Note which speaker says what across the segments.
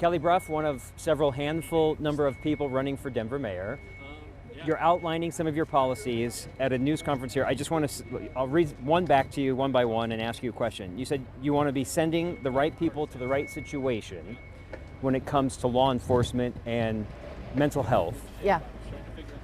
Speaker 1: Kelly Brough, one of several handful number of people running for Denver mayor. You're outlining some of your policies at a news conference here. I just want to, I'll read one back to you one by one and ask you a question. You said you want to be sending the right people to the right situation when it comes to law enforcement and mental health.
Speaker 2: Yeah.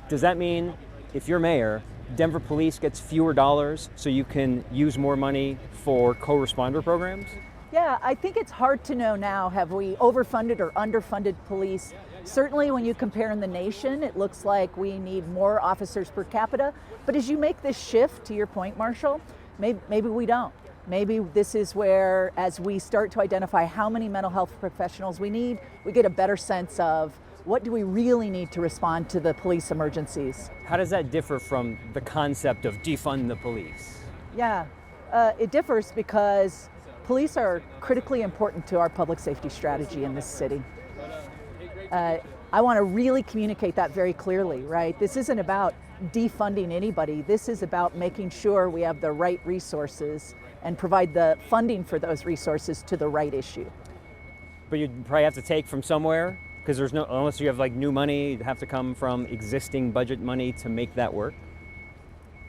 Speaker 1: Does that mean if you're mayor, Denver police gets fewer dollars so you can use more money for co-responder programs?
Speaker 2: Yeah, I think it's hard to know now, have we overfunded or underfunded police? Certainly when you compare in the nation, it looks like we need more officers per capita. But as you make this shift, to your point, Marshall, maybe we don't. Maybe this is where, as we start to identify how many mental health professionals we need, we get a better sense of what do we really need to respond to the police emergencies.
Speaker 1: How does that differ from the concept of defund the police?
Speaker 2: Yeah, it differs because police are critically important to our public safety strategy in this city. I want to really communicate that very clearly, right? This isn't about defunding anybody. This is about making sure we have the right resources and provide the funding for those resources to the right issue.
Speaker 1: But you'd probably have to take from somewhere, because there's no, unless you have like new money, you'd have to come from existing budget money to make that work?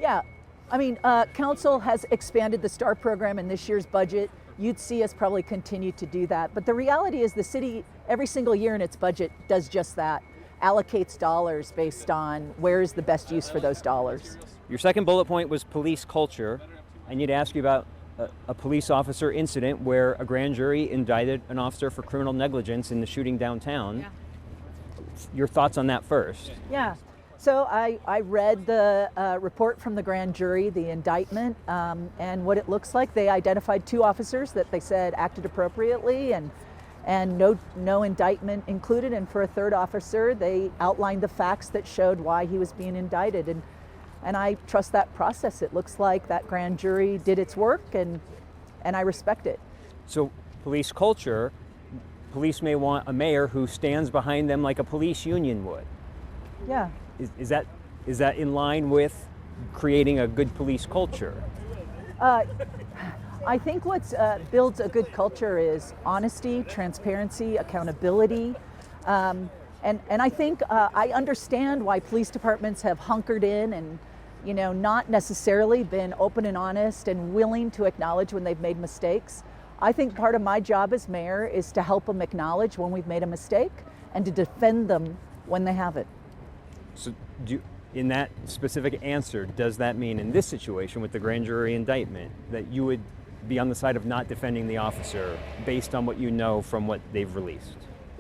Speaker 2: Yeah, I mean, council has expanded the STAR program in this year's budget. You'd see us probably continue to do that. But the reality is the city, every single year in its budget, does just that, allocates dollars based on where is the best use for those dollars.
Speaker 1: Your second bullet point was police culture. I need to ask you about a police officer incident where a grand jury indicted an officer for criminal negligence in the shooting downtown.
Speaker 2: Yeah.
Speaker 1: Your thoughts on that first?
Speaker 2: Yeah. So I read the report from the grand jury, the indictment, and what it looks like, they identified 2 officers that they said acted appropriately and no indictment included. And for a 3rd officer, they outlined the facts that showed why he was being indicted. And I trust that process. It looks like that grand jury did its work and I respect it.
Speaker 1: So police culture, police may want a mayor who stands behind them like a police union would.
Speaker 2: Yeah.
Speaker 1: Is that in line with creating a good police culture?
Speaker 2: I think what builds a good culture is honesty, transparency, accountability. And I think I understand why police departments have hunkered in and not necessarily been open and honest and willing to acknowledge when they've made mistakes. I think part of my job as mayor is to help them acknowledge when we've made a mistake and to defend them when they haven't.
Speaker 1: So in that specific answer, does that mean in this situation with the grand jury indictment that you would be on the side of not defending the officer based on what you know from what they've released?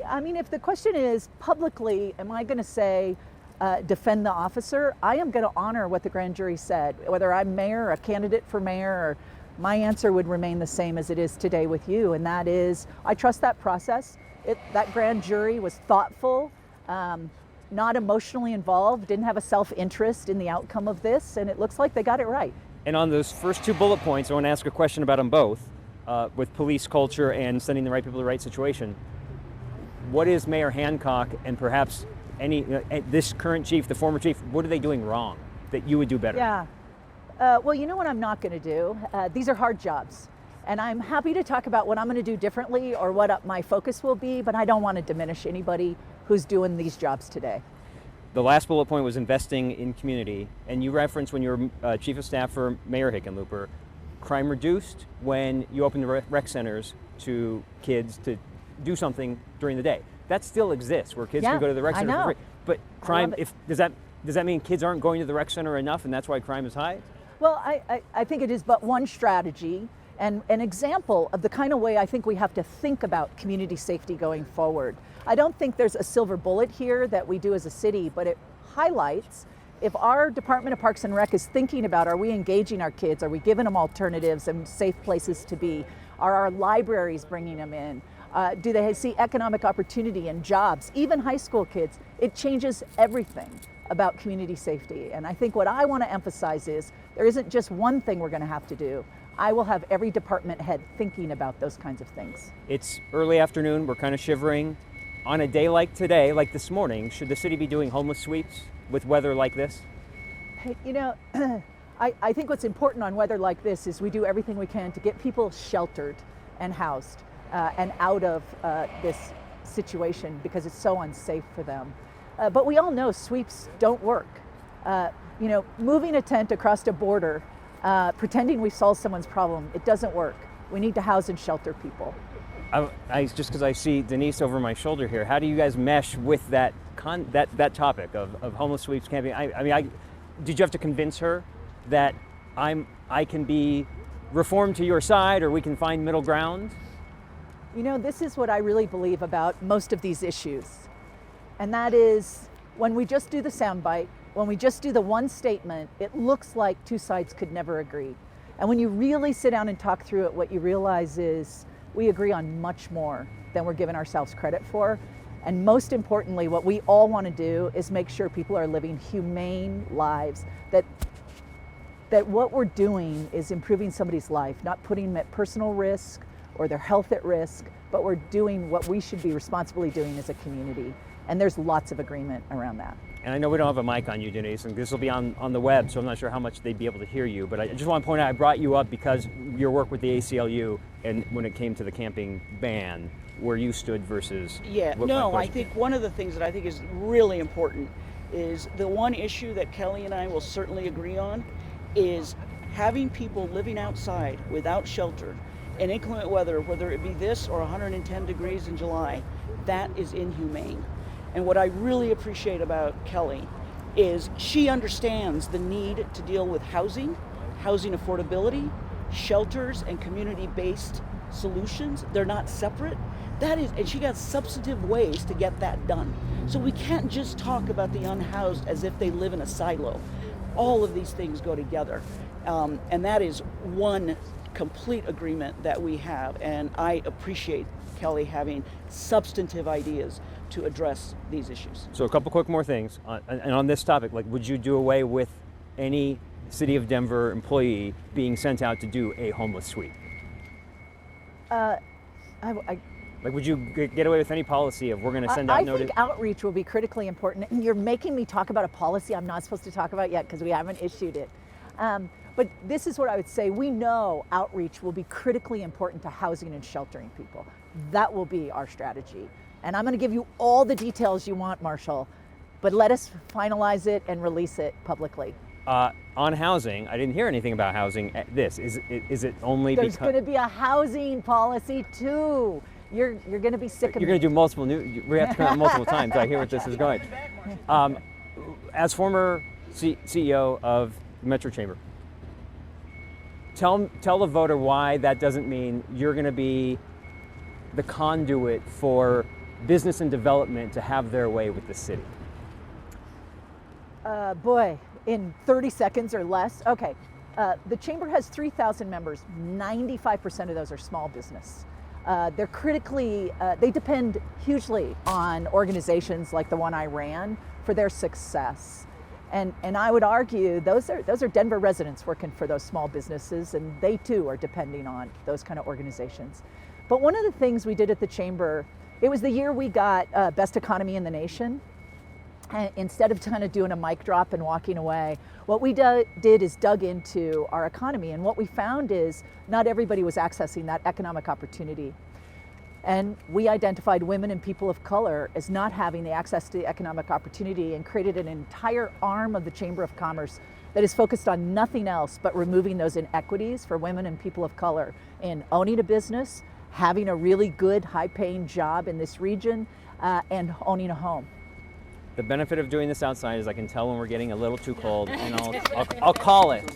Speaker 2: I mean, if the question is publicly, am I going to say defend the officer? I am going to honor what the grand jury said. Whether I'm mayor or a candidate for mayor, or my answer would remain the same as it is today with you, and that is I trust that process. That grand jury was thoughtful, not emotionally involved, didn't have a self-interest in the outcome of this, and it looks like they got it right.
Speaker 1: And on those first 2 bullet points, I want to ask a question about them both, with police culture and sending the right people to the right situation. What is Mayor Hancock and perhaps this current chief, the former chief, what are they doing wrong that you would do better?
Speaker 2: Yeah. Well, you know what I'm not going to do? These are hard jobs. And I'm happy to talk about what I'm going to do differently or what my focus will be, but I don't want to diminish anybody who's doing these jobs today.
Speaker 1: The last bullet point was investing in community, and you referenced when you were chief of staff for Mayor Hickenlooper, crime reduced when you opened the rec centers to kids to do something during the day. That still exists, where kids can go to the rec center for free. But crime, does that mean kids aren't going to the rec center enough, and that's why crime is high?
Speaker 2: Well, I think it is but one strategy and an example of the kind of way I think we have to think about community safety going forward. I don't think there's a silver bullet here that we do as a city, but it highlights if our Department of Parks and Rec is thinking about, are we engaging our kids? Are we giving them alternatives and safe places to be? Are our libraries bringing them in? Do they see economic opportunity and jobs? Even high school kids, it changes everything about community safety. And I think what I want to emphasize is there isn't just one thing we're going to have to do. I will have every department head thinking about those kinds of things.
Speaker 1: It's early afternoon, we're kind of shivering. On a day like today, like this morning, should the city be doing homeless sweeps with weather like this?
Speaker 2: I think what's important on weather like this is we do everything we can to get people sheltered and housed and out of this situation because it's so unsafe for them. But we all know sweeps don't work. Moving a tent across a border, pretending we solved someone's problem, it doesn't work. We need to house and shelter people.
Speaker 1: Just because I see Denise over my shoulder here, how do you guys mesh with that topic of homeless sweeps camping? Did you have to convince her that I can be reformed to your side, or we can find middle ground?
Speaker 2: This is what I really believe about most of these issues. And that is, when we just do the soundbite, when we just do the one statement, it looks like two sides could never agree. And when you really sit down and talk through it, what you realize is we agree on much more than we're giving ourselves credit for. And most importantly, what we all want to do is make sure people are living humane lives, that what we're doing is improving somebody's life, not putting them at personal risk or their health at risk, but we're doing what we should be responsibly doing as a community. And there's lots of agreement around that.
Speaker 1: And I know we don't have a mic on you, Denise, and this will be on the web, so I'm not sure how much they'd be able to hear you, but I just want to point out, I brought you up because your work with the ACLU and when it came to the camping ban, where you stood versus...
Speaker 3: I think one of the things that I think is really important is the one issue that Kelly and I will certainly agree on is having people living outside without shelter in inclement weather, whether it be this or 110 degrees in July, that is inhumane. And what I really appreciate about Kelly is she understands the need to deal with housing affordability, shelters, and community-based solutions. They're not separate. And she got substantive ways to get that done. So we can't just talk about the unhoused as if they live in a silo. All of these things go together. And that is one complete agreement that we have. And I appreciate Kelly having substantive ideas to address these issues.
Speaker 1: So a couple quick more things. And on this topic, would you do away with any City of Denver employee being sent out to do a homeless sweep? Would you get away with any policy of we're going to send out notice?
Speaker 2: I think outreach will be critically important. And you're making me talk about a policy I'm not supposed to talk about yet because we haven't issued it. But this is what I would say. We know outreach will be critically important to housing and sheltering people. That will be our strategy. And I'm going to give you all the details you want, Marshall, but let us finalize it and release it publicly.
Speaker 1: On housing, I didn't hear anything about housing. Is it only
Speaker 2: There's going to be a housing policy too. You're going to be sick of it.
Speaker 1: You're going to do multiple we have to come out multiple times. I hear what this is going. As former CEO of the Metro Chamber, tell the voter why that doesn't mean you're going to be the conduit for business and development to have their way with the city.
Speaker 2: In 30 seconds or less. Okay, the Chamber has 3,000 members. 95% of those are small business. They're critically, they depend hugely on organizations like the one I ran for their success. And I would argue those are Denver residents working for those small businesses, and they too are depending on those kind of organizations. But one of the things we did at the Chamber, it was the year we got Best Economy in the Nation. And instead of kind of doing a mic drop and walking away, what we did is dug into our economy. And what we found is not everybody was accessing that economic opportunity. And we identified women and people of color as not having the access to the economic opportunity and created an entire arm of the Chamber of Commerce that is focused on nothing else but removing those inequities for women and people of color in owning a business, having a really good high-paying job in this region, and owning a home.
Speaker 1: The benefit of doing this outside is I can tell when we're getting a little too cold, and I'll call it.